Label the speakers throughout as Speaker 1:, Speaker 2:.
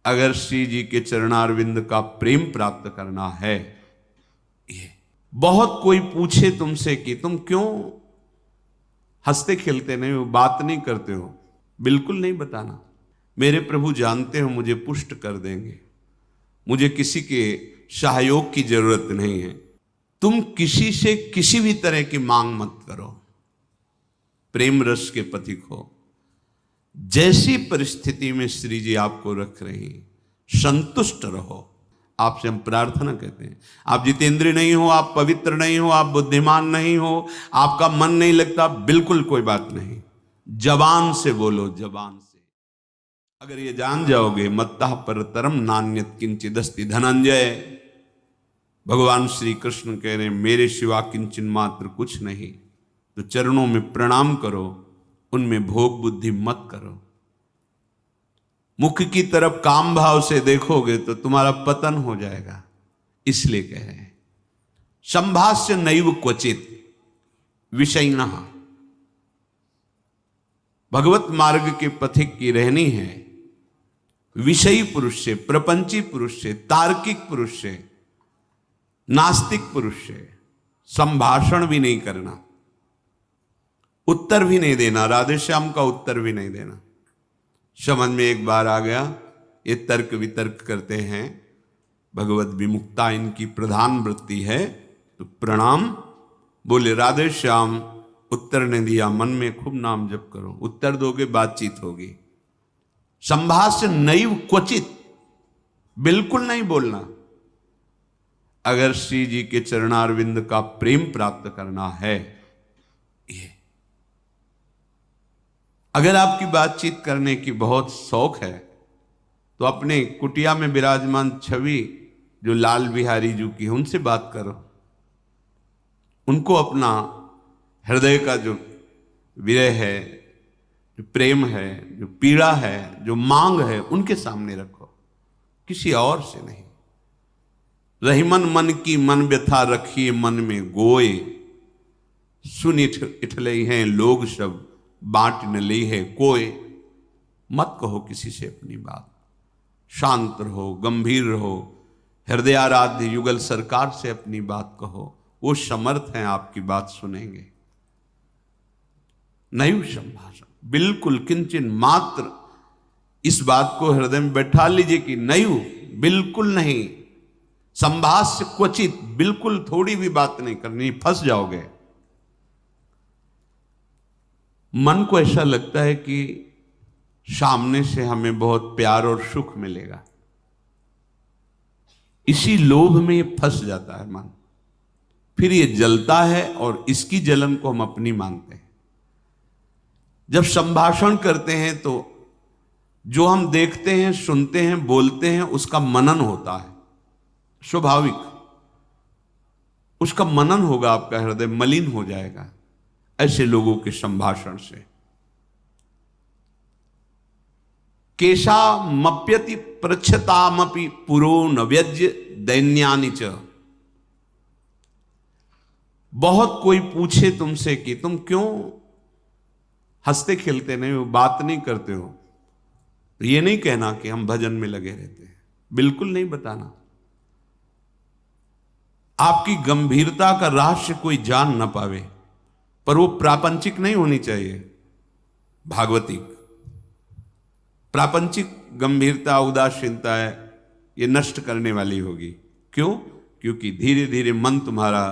Speaker 1: अगर श्री जी के चरणारविंद का प्रेम प्राप्त करना है, ये बहुत कोई पूछे तुमसे कि तुम क्यों हंसते खेलते नहीं हो, बात नहीं करते हो, बिल्कुल नहीं बताना। मेरे प्रभु जानते हो मुझे पुष्ट कर देंगे, मुझे किसी के सहयोग की जरूरत नहीं है। तुम किसी से किसी भी तरह की मांग मत करो, प्रेम रस के पथिक हो। जैसी परिस्थिति में श्री जी आपको रख रही, संतुष्ट रहो। आपसे हम प्रार्थना कहते हैं, आप जितेंद्रिय नहीं हो, आप पवित्र नहीं हो, आप बुद्धिमान नहीं हो, आपका मन नहीं लगता, बिल्कुल कोई बात नहीं। जबान से बोलो, जबान से। अगर ये जान जाओगे, मत्तः परतरम नान्यत किंचिदस्ति धनंजय। भगवान श्री कृष्ण कह रहे हैं मेरे सिवा किंचन मात्र कुछ नहीं, तो चरणों में प्रणाम करो, उनमें भोग बुद्धि मत करो। मुख की तरफ काम भाव से देखोगे तो तुम्हारा पतन हो जाएगा। इसलिए कह रहे हैं संभाष्य नैव क्वचित विषयिणः। भगवत मार्ग के पथिक की रहनी है विषयी पुरुष से, प्रपंची पुरुष से, तार्किक पुरुष से, नास्तिक पुरुष से संभाषण भी नहीं करना, उत्तर भी नहीं देना, राधे श्याम का उत्तर भी नहीं देना। समझ में एक बार आ गया, ये तर्क वितर्क करते हैं, भगवत विमुक्ता इनकी प्रधान वृत्ति है, तो प्रणाम बोले राधे श्याम, उत्तर ने दिया, मन में खूब नाम जप करो, उत्तर दोगे बातचीत होगी। संभाष्य नैव क्वचित, बिल्कुल नहीं बोलना। अगर श्री जी के चरणारविंद का प्रेम प्राप्त करना है, ये अगर आपकी बातचीत करने की बहुत शौक है तो अपने कुटिया में विराजमान छवि जो लाल बिहारी जी की, उनसे बात करो। उनको अपना हृदय का जो विरह है, जो प्रेम है, जो पीड़ा है, जो मांग है, उनके सामने रखो, किसी और से नहीं। रही मन मन की मन व्यथा रखिए मन में गोए, सुन इठलई हैं लोग सब बांट न ली है कोई। मत कहो किसी से अपनी बात, शांत रहो, गंभीर रहो, हृदयाराध्य युगल सरकार से अपनी बात कहो, वो समर्थ हैं आपकी बात सुनेंगे। नहीं संभाषण, बिल्कुल किंचन मात्र इस बात को हृदय में बैठा लीजिए कि नहीं, बिल्कुल नहीं। संभाष्य क्वचित, बिल्कुल थोड़ी भी बात नहीं करनी, फंस जाओगे। मन को ऐसा लगता है कि सामने से हमें बहुत प्यार और सुख मिलेगा, इसी लोभ में ये फंस जाता है मन, फिर ये जलता है और इसकी जलन को हम अपनी मानते हैं। जब संभाषण करते हैं तो जो हम देखते हैं, सुनते हैं, बोलते हैं, उसका मनन होता है, स्वाभाविक उसका मनन होगा, आपका हृदय मलिन हो जाएगा ऐसे लोगों के संभाषण से। केशा मप्यति प्रच्छतामपि पुरो न व्यज्य दैन्यानि च। बहुत कोई पूछे तुमसे कि तुम क्यों हंसते खेलते नहीं हो, बात नहीं करते हो, तो ये नहीं कहना कि हम भजन में लगे रहते हैं, बिल्कुल नहीं बताना। आपकी गंभीरता का रहस्य कोई जान ना पावे, पर वो प्रापंचिक नहीं होनी चाहिए, भागवतिक। प्रापंचिक गंभीरता, उदासीनता है, ये नष्ट करने वाली होगी। क्यों? क्योंकि धीरे धीरे मन तुम्हारा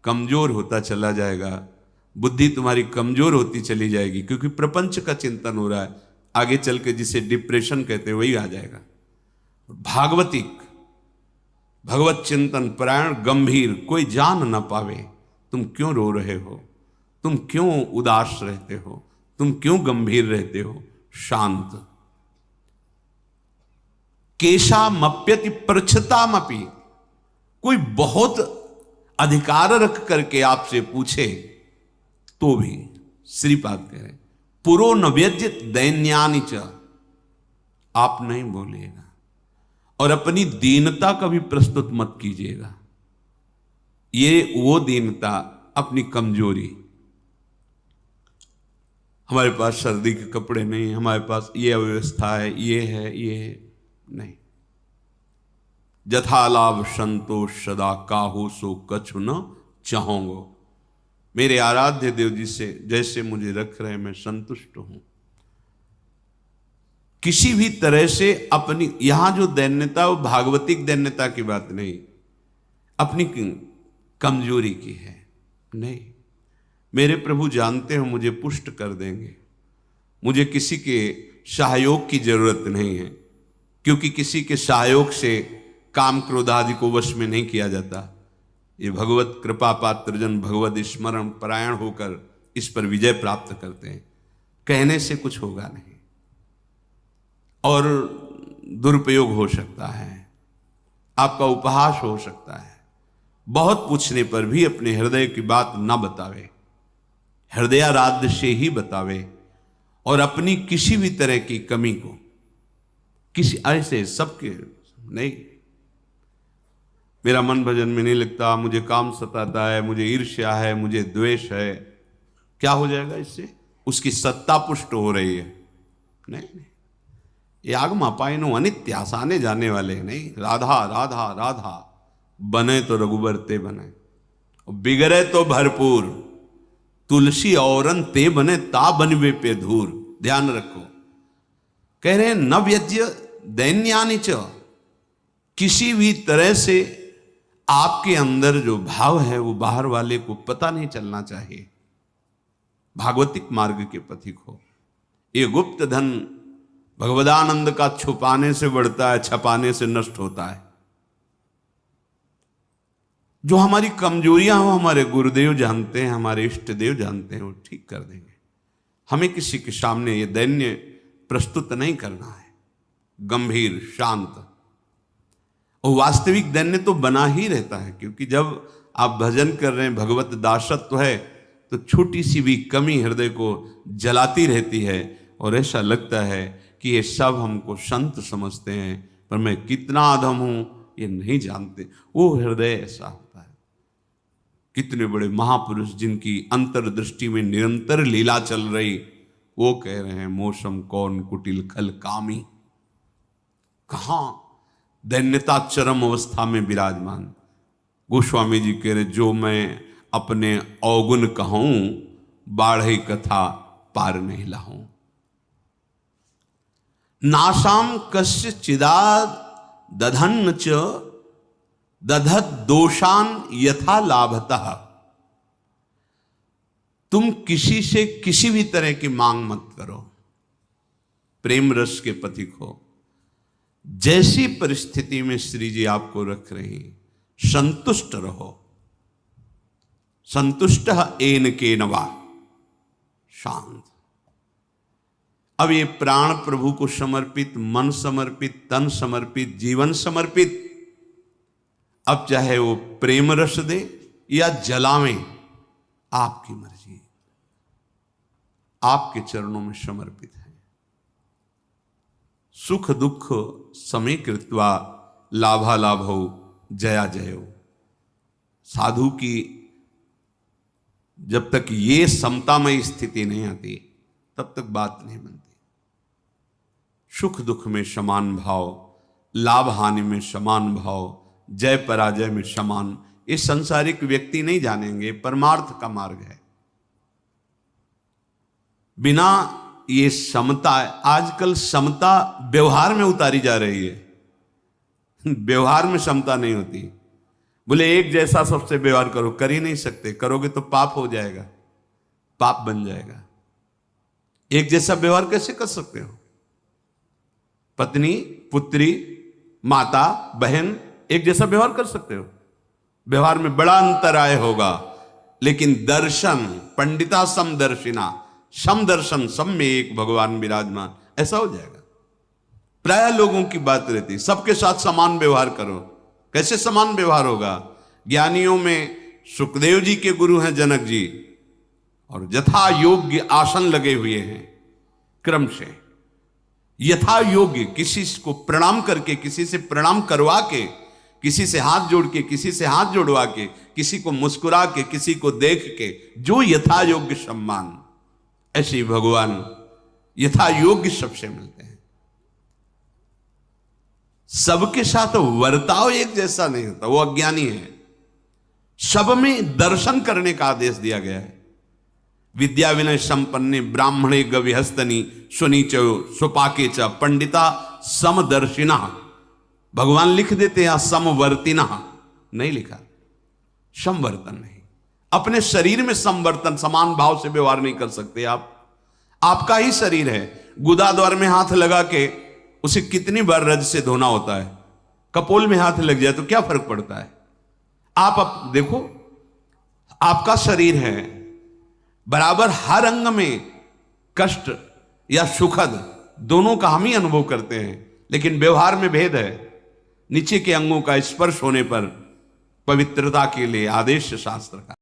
Speaker 1: कमजोर होता चला जाएगा, बुद्धि तुम्हारी कमजोर होती चली जाएगी, क्योंकि प्रपंच का चिंतन हो रहा है। आगे चल के जिसे डिप्रेशन कहते हैं वही आ जाएगा। भागवतिक, भगवत चिंतन परायण, गंभीर, कोई जान ना पावे तुम क्यों रो रहे हो, तुम क्यों उदास रहते हो, तुम क्यों गंभीर रहते हो, शांत। केशा मप्यति प्रच्छतामपि, कोई बहुत अधिकार रख करके आपसे पूछे तो भी श्रीपाद कह रहे पुरो न व्यज्यत दैन्यानि च, आप नहीं बोलिएगा और अपनी दीनता कभी प्रस्तुत मत कीजिएगा। ये वो दीनता, अपनी कमजोरी, हमारे पास सर्दी के कपड़े नहीं, हमारे पास ये अव्यवस्था है, ये है, ये है, नहीं। जथा लाभ संतोष सदा काहू सो कछु न चाहूंगो। मेरे आराध्य देव जी से जैसे मुझे रख रहे मैं संतुष्ट हूं। किसी भी तरह से अपनी, यहां जो दैन्यता वो भागवतिक दैन्यता की बात नहीं, अपनी कमजोरी की है। नहीं, मेरे प्रभु जानते हो मुझे पुष्ट कर देंगे, मुझे किसी के सहयोग की जरूरत नहीं है, क्योंकि किसी के सहयोग से काम क्रोध आदि को वश में नहीं किया जाता। ये भगवत कृपा पात्र जन भगवत स्मरण परायण होकर इस पर विजय प्राप्त करते हैं। कहने से कुछ होगा नहीं और दुरुपयोग हो सकता है, आपका उपहास हो सकता है। बहुत पूछने पर भी अपने हृदय की बात न बतावे, हृदयाराध्य से ही बतावे, और अपनी किसी भी तरह की कमी को किसी ऐसे सबके नहीं, मेरा मन भजन में नहीं लगता, मुझे काम सताता है, मुझे ईर्ष्या है, मुझे द्वेष है, क्या हो जाएगा इससे? उसकी सत्ता पुष्ट हो रही है। नहीं, ये आगमा पाइनो अनित्यास, आने जाने वाले नहीं। राधा राधा राधा, बने तो रघुबर ते बने, बिगड़े तो भरपूर, तुलसी औरन ते बने ता बनवे पे धूर। ध्यान रखो, कह रहे हैं न व्यज्य दैन्यानि च, किसी भी तरह से आपके अंदर जो भाव है वो बाहर वाले को पता नहीं चलना चाहिए। भागवतिक मार्ग के पथिक हो। ये गुप्त धन भगवदानंद का छुपाने से बढ़ता है, छपाने से नष्ट होता है। जो हमारी कमजोरियां हो हमारे गुरुदेव जानते हैं, हमारे इष्ट देव जानते हैं, वो ठीक कर देंगे। हमें किसी के सामने ये दैन्य प्रस्तुत नहीं करना है, गंभीर शांत। और वास्तविक दैन्य तो बना ही रहता है, क्योंकि जब आप भजन कर रहे हैं, भगवत दासत्व है, तो छोटी सी भी कमी हृदय को जलाती रहती है और ऐसा लगता है कि ये सब हमको संत समझते हैं, पर मैं कितना अधम हूं ये नहीं जानते। वो हृदय ऐसा होता है। कितने बड़े महापुरुष जिनकी अंतर्दृष्टि में निरंतर लीला चल रही, वो कह रहे हैं मौसम कौन कुटिल खल कामी। कहां दैन्यता चरम अवस्था में विराजमान। गोस्वामी जी कह रहे जो मैं अपने अवगुण कहूं, बाढ़ई कथा पार नहीं लाऊं। नासाम कस्य चिदाद दधन्न च दधत दोषान यथा लाभतः। तुम किसी से किसी भी तरह की मांग मत करो, प्रेम रस के पथिक हो। जैसी परिस्थिति में श्री जी आपको रख रही, संतुष्ट रहो। संतुष्ट एन के नवा, शांत। अब ये प्राण प्रभु को समर्पित, मन समर्पित, तन समर्पित, जीवन समर्पित, अब चाहे वो प्रेम रस दे या जलावें, आपकी मर्जी, आपके चरणों में समर्पित है। सुख दुख समय कृत्वा लाभा लाभो जया जयो। साधु की जब तक ये समतामय स्थिति नहीं आती तब तक बात नहीं बनती। सुख दुख में समान भाव, लाभ हानि में समान भाव, जय पराजय में समान, ये संसारिक व्यक्ति नहीं जानेंगे, परमार्थ का मार्ग है। बिना ये समता, आजकल समता व्यवहार में उतारी जा रही है, व्यवहार में समता नहीं होती। बोले एक जैसा सबसे व्यवहार करो, कर ही नहीं सकते, करोगे तो पाप हो जाएगा, पाप बन जाएगा। एक जैसा व्यवहार कैसे कर सकते हो? पत्नी, पुत्री, माता, बहन एक जैसा व्यवहार कर सकते हो? व्यवहार में बड़ा अंतराय होगा, लेकिन दर्शन, पंडिता समदर्शिना, समदर्शन, सम में एक भगवान विराजमान, ऐसा हो जाएगा। प्राय लोगों की बात रहती, सबके साथ समान व्यवहार करो। कैसे समान व्यवहार होगा? ज्ञानियों में सुखदेव जी के गुरु हैं जनक जी, और यथा योग्य आसन लगे हुए हैं, क्रम से यथा योग्य, किसी को प्रणाम करके, किसी से प्रणाम करवा के, किसी से हाथ जोड़ के, किसी से हाथ जोड़वा के, किसी को मुस्कुरा के, किसी को देख के, जो यथा योग्य सम्मान, ऐसे भगवान यथा योग्य सबसे मिलते हैं। सबके साथ वर्ताव एक जैसा नहीं होता, वो अज्ञानी है। सब में दर्शन करने का आदेश दिया गया है। विद्या विनय संपन्ने ब्राह्मणे गविहस्तनी सुनीच सुपाके च पंडिता समदर्शिना। भगवान लिख देते हैं समवर्तिना, नहीं लिखा, समवर्तन नहीं। अपने शरीर में समवर्तन, समान भाव से व्यवहार नहीं कर सकते आप। आपका ही शरीर है, गुदाद्वार में हाथ लगा के उसे कितनी बार रज से धोना होता है। कपोल में हाथ लग जाए तो क्या फर्क पड़ता है। आप देखो, आपका शरीर है, बराबर हर अंग में कष्ट या सुखद दोनों का हम ही अनुभव करते हैं, लेकिन व्यवहार में भेद है। नीचे के अंगों का स्पर्श होने पर पवित्रता के लिए आदेश शास्त्र का।